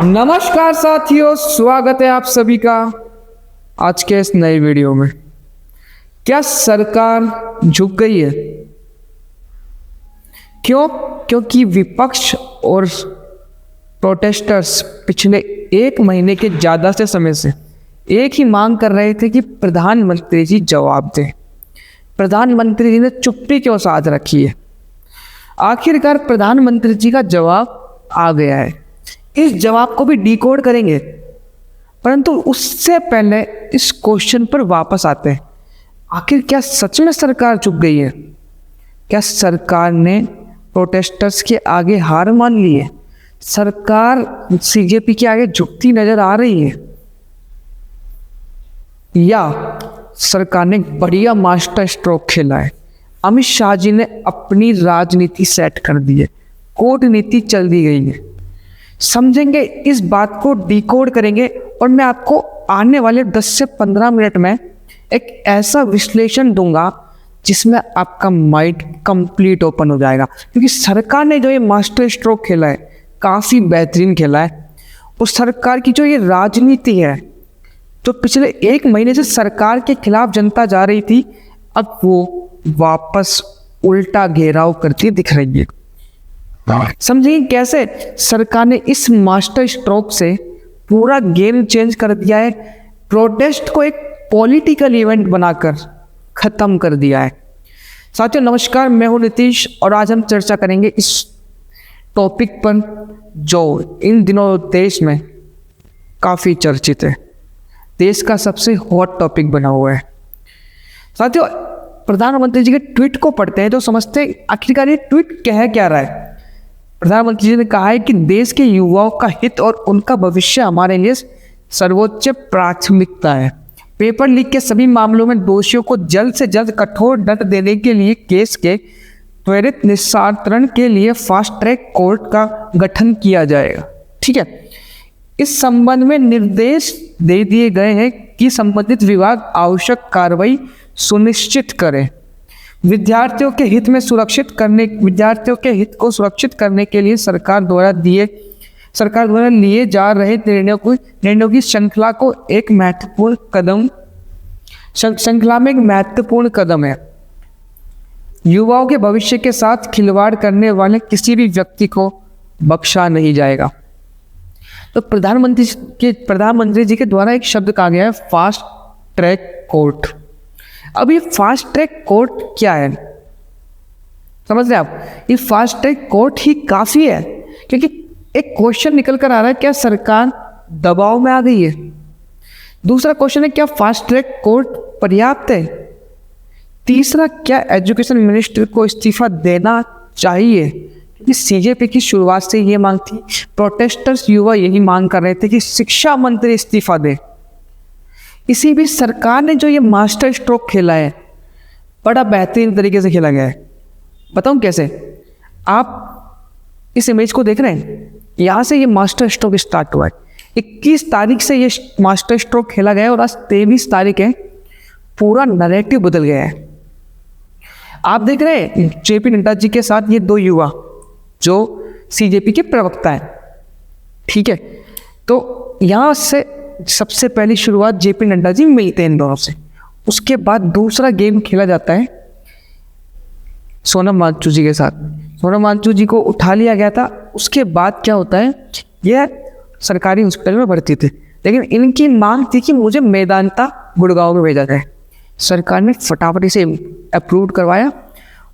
नमस्कार साथियों, स्वागत है आप सभी का आज के इस नए वीडियो में। क्या सरकार झुक गई है? क्यों? क्योंकि विपक्ष और प्रोटेस्टर्स पिछले एक महीने के ज़्यादा से समय से एक ही मांग कर रहे थे कि प्रधानमंत्री जी जवाब दें। प्रधानमंत्री जी ने चुप्पी क्यों साध रखी है? आखिरकार प्रधानमंत्री जी का जवाब आ गया है। इस जवाब को भी डिकोड करेंगे, परंतु उससे पहले इस क्वेश्चन पर वापस आते हैं। आखिर क्या सच में सरकार चुप गई है? क्या सरकार ने प्रोटेस्टर्स के आगे हार मान ली है? सरकार सीजेपी के आगे झुकती नजर आ रही है, या सरकार ने बढ़िया मास्टर स्ट्रोक खेला है? अमित शाह जी ने अपनी राजनीति सेट कर दी है, कूटनीति चल दी गई है। समझेंगे, इस बात को डिकोड करेंगे और मैं आपको आने वाले 10 से 15 मिनट में एक ऐसा विश्लेषण दूंगा जिसमें आपका माइंड कंप्लीट ओपन हो जाएगा। क्योंकि सरकार ने जो ये मास्टर स्ट्रोक खेला है काफ़ी बेहतरीन खेला है, और सरकार की जो ये राजनीति है जो पिछले एक महीने से सरकार के खिलाफ जनता जा रही थी, अब वो वापस उल्टा घेराव करती दिख रही है। समझिए कैसे सरकार ने इस मास्टर स्ट्रोक से पूरा गेम चेंज कर दिया है, प्रोटेस्ट को एक पॉलिटिकल इवेंट बनाकर खत्म कर दिया है। साथियों नमस्कार, मैं हूं नीतीश और आज हम चर्चा करेंगे इस टॉपिक पर जो इन दिनों देश में काफ़ी चर्चित है, देश का सबसे हॉट टॉपिक बना हुआ है। साथियों प्रधानमंत्री जी के ट्वीट को पढ़ते हैं तो समझते हैं आखिरकार ये ट्वीट कह क्या रहा है। प्रधानमंत्री जी ने कहा है कि देश के युवाओं का हित और उनका भविष्य हमारे लिए सर्वोच्च प्राथमिकता है। पेपर लीक के सभी मामलों में दोषियों को जल्द से जल्द कठोर दंड देने के लिए केस के त्वरित निस्तारण के लिए फास्ट ट्रैक कोर्ट का गठन किया जाएगा। ठीक है, इस संबंध में निर्देश दे दिए गए हैं कि संबंधित विभाग आवश्यक कार्रवाई सुनिश्चित करें। विद्यार्थियों के हित को सुरक्षित करने के लिए सरकार द्वारा लिए जा रहे निर्णयों की श्रृंखला में एक महत्वपूर्ण कदम है। युवाओं के भविष्य के साथ खिलवाड़ करने वाले किसी भी व्यक्ति को बख्शा नहीं जाएगा। तो प्रधानमंत्री जी के द्वारा एक शब्द कहा गया है, फास्ट ट्रैक कोर्ट। अब ये फास्ट ट्रैक कोर्ट क्या है समझ रहे आप? ये फास्ट ट्रैक कोर्ट ही काफ़ी है, क्योंकि एक क्वेश्चन निकल कर आ रहा है, क्या सरकार दबाव में आ गई है? दूसरा क्वेश्चन है, क्या फास्ट ट्रैक कोर्ट पर्याप्त है? तीसरा, क्या एजुकेशन मिनिस्टर को इस्तीफा देना चाहिए? क्योंकि सीजेपी की शुरुआत से ये मांग थी, प्रोटेस्टर्स युवा यही मांग कर रहे थे कि शिक्षा मंत्री इस्तीफा दे। इसी बीच सरकार ने जो ये मास्टर स्ट्रोक खेला है बड़ा बेहतरीन तरीके से खेला गया है। बताऊं कैसे? आप इस इमेज को देख रहे हैं, यहाँ से ये मास्टर स्ट्रोक स्टार्ट हुआ है। 21 तारीख से ये मास्टर स्ट्रोक खेला गया है और आज 23 तारीख है, पूरा नैरेटिव बदल गया है। आप देख रहे हैं जेपी नड्डा जी के साथ ये दो युवा जो सीजेपी के प्रवक्ता हैं। ठीक है, तो यहाँ से सबसे पहली शुरुआत जेपी नड्डा जी मिलते हैं इन दोनों से। उसके बाद दूसरा गेम खेला जाता है सोनम वांगचुक जी के साथ। सोनम वांगचुक जी को उठा लिया गया था। उसके बाद क्या होता है, यह सरकारी हॉस्पिटल में भर्ती थे, लेकिन इनकी मांग थी कि मुझे मेदांता गुड़गांव में भेजा जाए। सरकार ने फटाफट इसे अप्रूव करवाया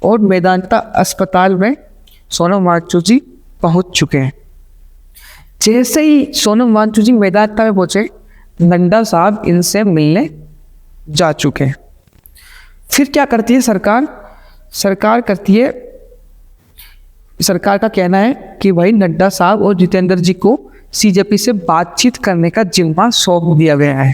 और मेदांता अस्पताल में सोनम वांगचुक जी पहुंच चुके हैं। जैसे ही सोनम वांगचुक जी मेदांता में पहुंचे, नड्डा साहब इनसे मिलने जा चुके हैं। फिर क्या करती है सरकार? सरकार का कहना है कि भाई नड्डा साहब और जितेंद्र जी को सीजेपी से बातचीत करने का जिम्मा सौंप दिया गया है।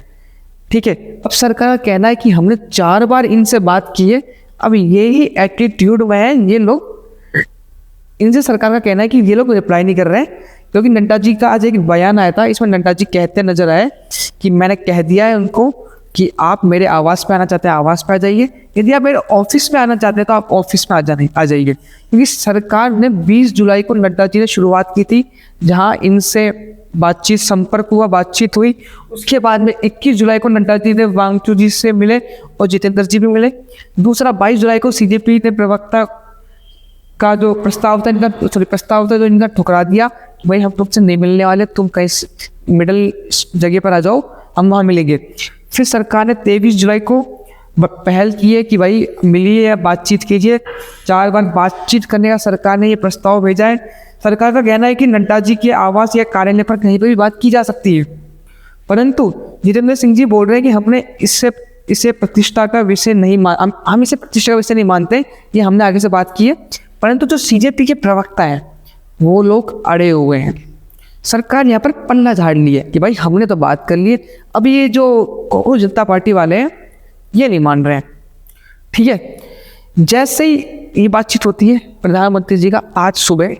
ठीक है, अब सरकार का कहना है कि हमने 4 बार इनसे बात की है, अब यही एटीट्यूड में है ये लोग। इनसे सरकार का कहना है कि ये लोग रिप्लाई नहीं कर रहे हैं, क्योंकि नड्डा जी का आज एक बयान आया था, इसमें नड्डा जी कहते नजर आए कि मैंने कह दिया है उनको कि आप मेरे आवास पे आना चाहते हैं आवास पे आ जाइए, यदि आप मेरे ऑफिस में आना चाहते हैं तो आप ऑफिस में आ जाइए। क्योंकि सरकार ने 20 जुलाई को नड्डा जी ने शुरुआत की थी, जहां इनसे बातचीत संपर्क हुआ, बातचीत हुई। उसके बाद में 21 जुलाई को नड्डा जी ने वांगचू जी से मिले और जितेंद्र जी भी मिले। दूसरा 22 जुलाई को सीजेपी ने प्रवक्ता का जो प्रस्ताव था जो इनका ठुकरा दिया, भाई हम तुमसे नहीं मिलने वाले, तुम कहीं मिडल जगह पर आ जाओ, हम वहाँ मिलेंगे। फिर सरकार ने 23 जुलाई को पहल की है कि भाई मिलिए या बातचीत कीजिए। 4 बार बातचीत करने का सरकार ने ये प्रस्ताव भेजा है। सरकार का कहना है कि नड्डा जी के आवास या कार्यालय पर कहीं पर भी बात की जा सकती है, परंतु जितेंद्र सिंह जी बोल रहे हैं कि हमने इसे प्रतिष्ठा का विषय नहीं हम इसे प्रतिष्ठा का विषय नहीं मानते, ये हमने आगे से बात की है। परंतु जो सीजेपी के प्रवक्ता हैं वो लोग अड़े हुए हैं। सरकार यहाँ पर पल्ला झाड़ ली है कि भाई हमने तो बात कर ली है। अब ये जो कांग्रेस जनता पार्टी वाले हैं ये नहीं मान रहे हैं। ठीक है, जैसे ही ये बातचीत होती है, प्रधानमंत्री जी का आज सुबह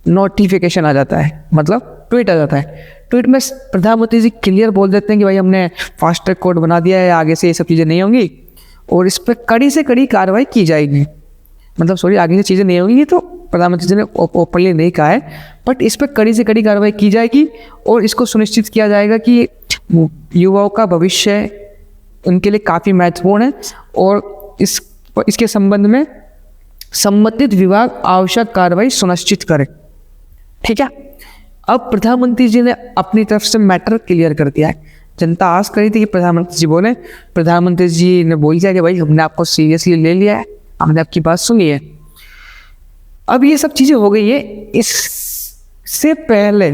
नोटिफिकेशन आ जाता है, मतलब ट्वीट आ जाता है। ट्वीट में प्रधानमंत्री जी क्लियर बोल देते हैं कि भाई हमने फास्ट ट्रैक कोर्ट बना दिया है, आगे से ये सब चीज़ें नहीं होंगी और इस पर कड़ी से कड़ी कार्रवाई की जाएगी। मतलब सॉरी, आगे से चीज़ें नहीं होंगी, ये तो प्रधानमंत्री जी ने ओपनली नहीं कहा है, बट इस पर कड़ी से कड़ी कार्रवाई की जाएगी और इसको सुनिश्चित किया जाएगा कि युवाओं का भविष्य उनके लिए काफ़ी महत्वपूर्ण है और इसके संबंध में संबंधित विभाग आवश्यक कार्रवाई सुनिश्चित करे। ठीक है, अब प्रधानमंत्री जी ने अपनी तरफ से मैटर क्लियर कर दिया है। जनता आस करी थी कि प्रधानमंत्री जी बोले, प्रधानमंत्री जी ने बोल दिया कि भाई हमने आपको सीरियसली ले लिया है, हमने आपकी बात सुनी है। अब ये सब चीज़ें हो गई है। इससे पहले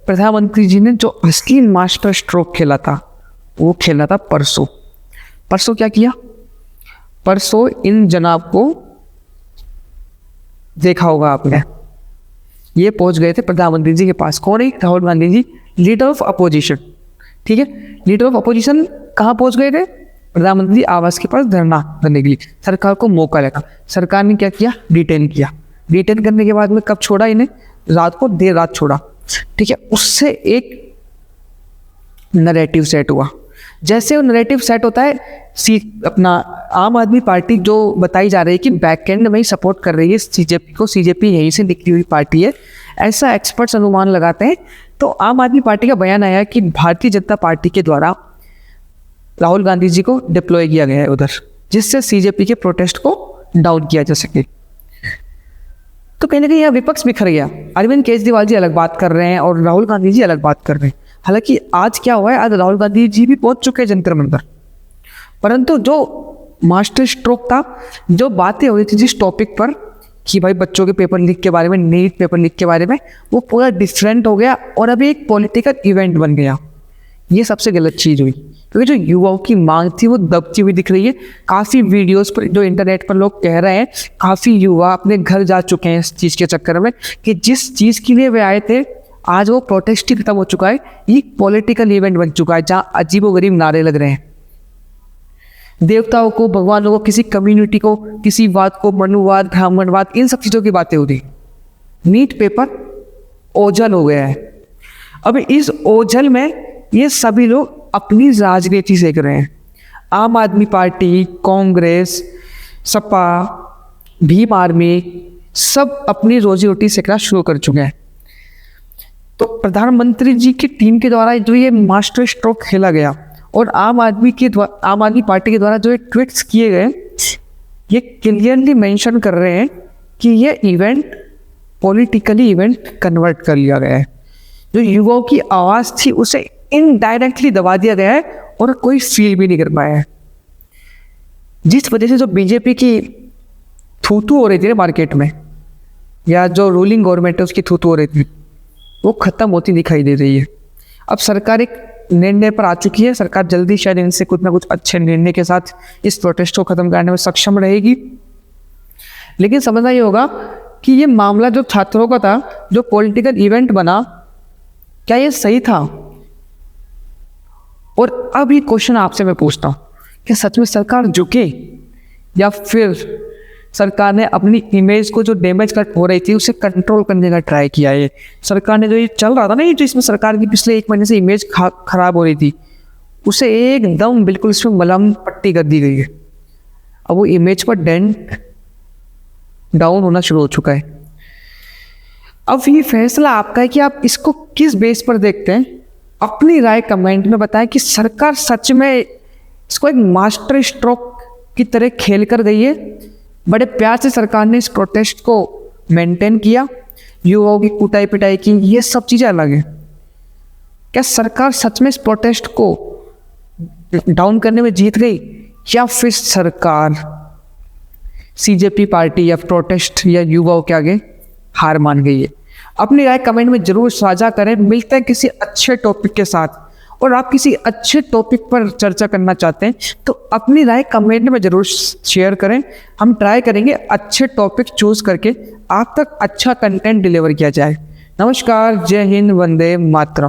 प्रधानमंत्री जी ने जो असली मास्टर स्ट्रोक खेला था वो खेला था परसों। परसों क्या किया? परसों इन जनाब को देखा होगा आपने, ये पहुंच गए थे प्रधानमंत्री जी के पास। कौन है? Rahul Gandhi ji, leader of opposition. ठीक है, लीडर ऑफ अपोजिशन कहाँ पहुंच गए थे? प्रधानमंत्री जी आवास के पास धरना करने के लिए। सरकार को मौका लगा, सरकार ने क्या किया? डिटेन किया। डिटेन करने के बाद में कब छोड़ा इन्हें? रात को, देर रात छोड़ा। ठीक है, उससे एक नैरेटिव सेट हुआ। जैसे वो नैरेटिव सेट होता है, अपना आम आदमी पार्टी जो बताई जा रही है कि बैकएंड में ही सपोर्ट कर रही है सीजेपी को, सीजेपी यहीं से निकली हुई पार्टी है, ऐसा एक्सपर्ट्स अनुमान लगाते हैं। तो आम आदमी पार्टी का बयान आया कि भारतीय जनता पार्टी के द्वारा राहुल गांधी जी को डिप्लॉय किया गया है उधर, जिससे सीजेपी के प्रोटेस्ट को डाउन किया जा सके। तो कहीं ना कहीं यहाँ विपक्ष बिखर गया। अरविंद केजरीवाल जी अलग बात कर रहे हैं और राहुल गांधी जी अलग बात कर रहे हैं। हालांकि आज क्या हुआ है, आज राहुल गांधी जी भी पहुंच चुके हैं जंतर मंतर, परंतु जो मास्टर स्ट्रोक था, जो बातें हो रही थी जिस टॉपिक पर कि भाई बच्चों के पेपर लीक के बारे में, नीट पेपर लीक के बारे में, वो पूरा डिफरेंट हो गया और अभी एक पॉलिटिकल इवेंट बन गया। ये सबसे गलत चीज़ हुई, क्योंकि जो युवाओं की मांग थी वो दबती हुई दिख रही है। काफ़ी वीडियोस पर जो इंटरनेट पर लोग कह रहे हैं, काफ़ी युवा अपने घर जा चुके हैं इस चीज़ के चक्कर में कि जिस चीज़ के लिए वे आए थे आज वो प्रोटेस्ट ही खत्म हो चुका है। ये पॉलिटिकल इवेंट बन चुका है जहाँ अजीबोगरीब नारे लग रहे हैं। देवताओं को, भगवानों को, किसी कम्युनिटी को, किसी बात को, मनुवाद, ब्राह्मणवाद, इन सब चीज़ों की बातें हो रही। नीट पेपर ओझल हो गया है। अब इस ओझल में ये सभी लोग अपनी राजनीति सेक रहे हैं। आम आदमी पार्टी, कांग्रेस, सपा, भीम आर्मी सब अपनी रोजी रोटी सेकना शुरू कर चुके हैं। तो प्रधानमंत्री जी की टीम के द्वारा जो ये मास्टर स्ट्रोक खेला गया और आम आदमी पार्टी के द्वारा जो ये ट्वीट्स किए गए, ये क्लियरली मेंशन कर रहे हैं कि ये इवेंट पॉलिटिकली इवेंट कन्वर्ट कर लिया गया है। जो युवाओं की आवाज़ थी उसे इनडायरेक्टली दबा दिया गया है और कोई फील भी नहीं कर पाया है। जिस वजह से जो बीजेपी की थूथू हो रही थी मार्केट में, या जो रूलिंग गवर्नमेंट है उसकी थूथू हो रही थी, वो ख़त्म होती दिखाई दे रही है। अब सरकार एक निर्णय पर आ चुकी है। सरकार जल्दी शायद इनसे कुछ ना कुछ अच्छे निर्णय के साथ इस प्रोटेस्ट को ख़त्म करने में सक्षम रहेगी। लेकिन समझना ये होगा कि ये मामला जो छात्रों का था, जो पॉलिटिकल इवेंट बना, क्या ये सही था? और अब ये क्वेश्चन आपसे मैं पूछता हूँ, क्या सच में सरकार झुके या फिर सरकार ने अपनी इमेज को जो डैमेज कर हो रही थी उसे कंट्रोल करने का ट्राई किया है? सरकार ने जो ये चल रहा था ना, ये जो इसमें सरकार की पिछले 1 महीने से इमेज खराब हो रही थी, उसे एकदम बिल्कुल इसमें मलहम पट्टी कर दी गई है। अब वो इमेज पर डेंट डाउन होना शुरू हो चुका है। अब ये फैसला आपका है कि आप इसको किस बेस पर देखते हैं। अपनी राय कमेंट में बताएं कि सरकार सच में इसको एक मास्टर स्ट्रोक की तरह खेल कर गई है। बड़े प्यार से सरकार ने इस प्रोटेस्ट को मेंटेन किया, युवाओं की कुटाई पिटाई की, ये सब चीज़ें अलग है। क्या सरकार सच में इस प्रोटेस्ट को डाउन करने में जीत गई, या फिर सरकार सीजेपी पार्टी या प्रोटेस्ट या युवाओं के आगे हार मान गई है? अपनी राय कमेंट में जरूर साझा करें। मिलते हैं किसी अच्छे टॉपिक के साथ। और आप किसी अच्छे टॉपिक पर चर्चा करना चाहते हैं तो अपनी राय कमेंट में जरूर शेयर करें। हम ट्राई करेंगे अच्छे टॉपिक चूज करके आप तक अच्छा कंटेंट डिलीवर किया जाए। नमस्कार, जय हिंद, वंदे मातरम।